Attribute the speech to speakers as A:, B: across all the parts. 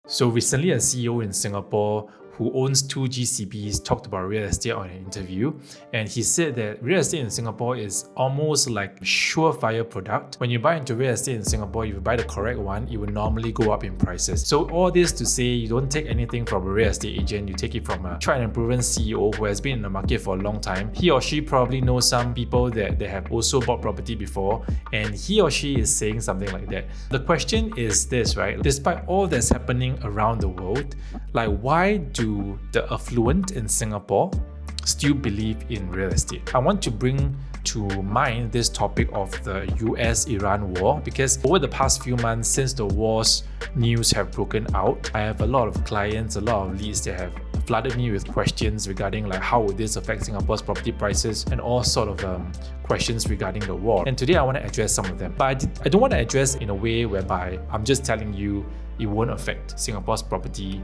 A: So recently, a CEO in Singapore who owns 2 GCBs talked about real estate on an interview, and he said that real estate in Singapore is almost like a surefire product. When you buy into real estate in Singapore, if you buy the correct one, it will normally go up in prices. So all this to say, you don't take anything from a real estate agent, you take it from a tried and proven CEO who has been in the market for a long time. He or she probably knows some people that they have also bought property before, and he or she is saying something like that. The question is this, right? Despite all that's happening around the world, like why do the affluent in Singapore still believe in real estate? I want to bring to mind this topic of the US-Iran war, because over the past few months since the war's news have broken out, I have a lot of clients, a lot of leads that have flooded me with questions regarding like how would this affect Singapore's property prices and all sort of questions regarding the war. And today I want to address some of them, but I don't want to address in a way whereby I'm just telling you it won't affect Singapore's property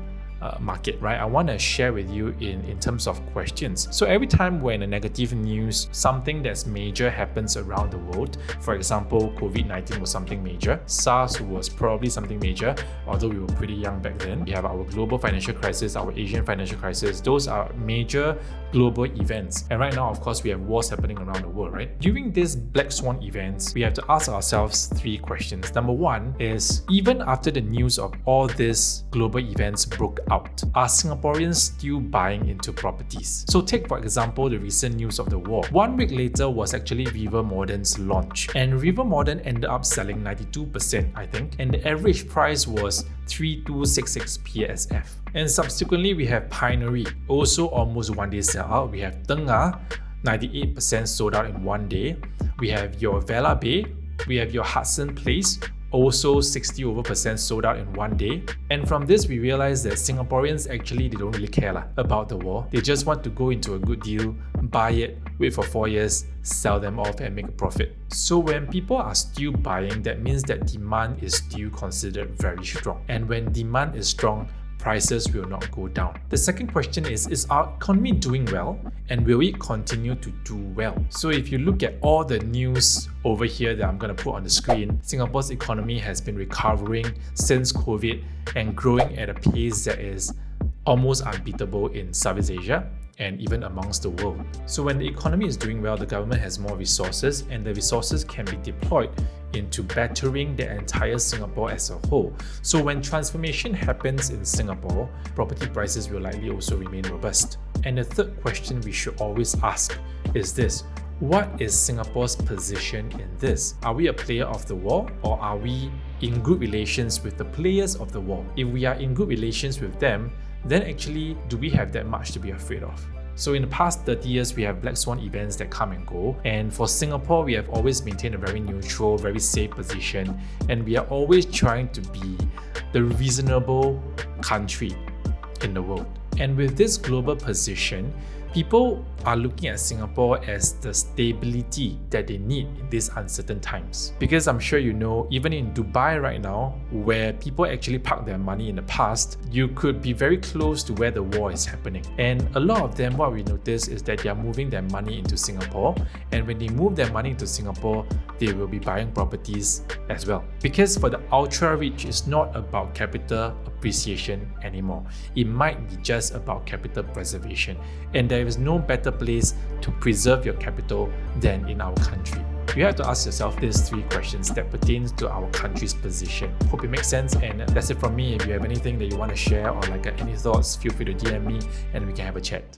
A: market, right? I want to share with you in terms of questions. So every time when a negative news, something that's major happens around the world, for example, COVID-19 was something major, SARS was probably something major, although we were pretty young back then. We have our global financial crisis, our Asian financial crisis. Those are major global events. And right now, of course, we have wars happening around the world, right? During these black swan events, we have to ask ourselves 3 questions. Number 1 is, even after the news of all these global events broke out, are Singaporeans still buying into properties? So take for example the recent news of the war. 1 week later was actually River Modern's launch, and River Modern ended up selling 92%, I think, and the average price was 3266 PSF. And subsequently we have Pinery, also almost 1 day sell out. We have Tengah, 98% sold out in 1 day. We have your Vela Bay, we have your Hudson Place, also 60% sold out in 1 day. And from this we realize that Singaporeans actually they don't really care about the war. They just want to go into a good deal, buy it, wait for 4 years, sell them off and make a profit. So when people are still buying, that means that demand is still considered very strong. And when demand is strong, prices will not go down. The second question is our economy doing well, and will it continue to do well? So if you look at all the news over here that I'm going to put on the screen, Singapore's economy has been recovering since COVID and growing at a pace that is almost unbeatable in Southeast Asia and even amongst the world. So when the economy is doing well, the government has more resources, and the resources can be deployed into bettering the entire Singapore as a whole. So when transformation happens in Singapore, property prices will likely also remain robust. And the third question we should always ask is this: what is Singapore's position in this? Are we a player of the war, or are we in good relations with the players of the war? If we are in good relations with them, then actually do we have that much to be afraid of? So in the past 30 years, we have black swan events that come and go. And for Singapore, we have always maintained a very neutral, very safe position. And we are always trying to be the reasonable country in the world. And with this global position, people are looking at Singapore as the stability that they need in these uncertain times. Because I'm sure you know, even in Dubai right now, where people actually park their money in the past, you could be very close to where the war is happening. And a lot of them, what we notice is that they are moving their money into Singapore. And when they move their money into Singapore, they will be buying properties as well. Because for the ultra rich, it's not about capital appreciation anymore. It might be just about capital preservation. And there is no better place to preserve your capital than in our country. You have to ask yourself these 3 questions that pertains to our country's position. Hope it makes sense, and that's it from me. If you have anything that you want to share or any thoughts, feel free to DM me and we can have a chat.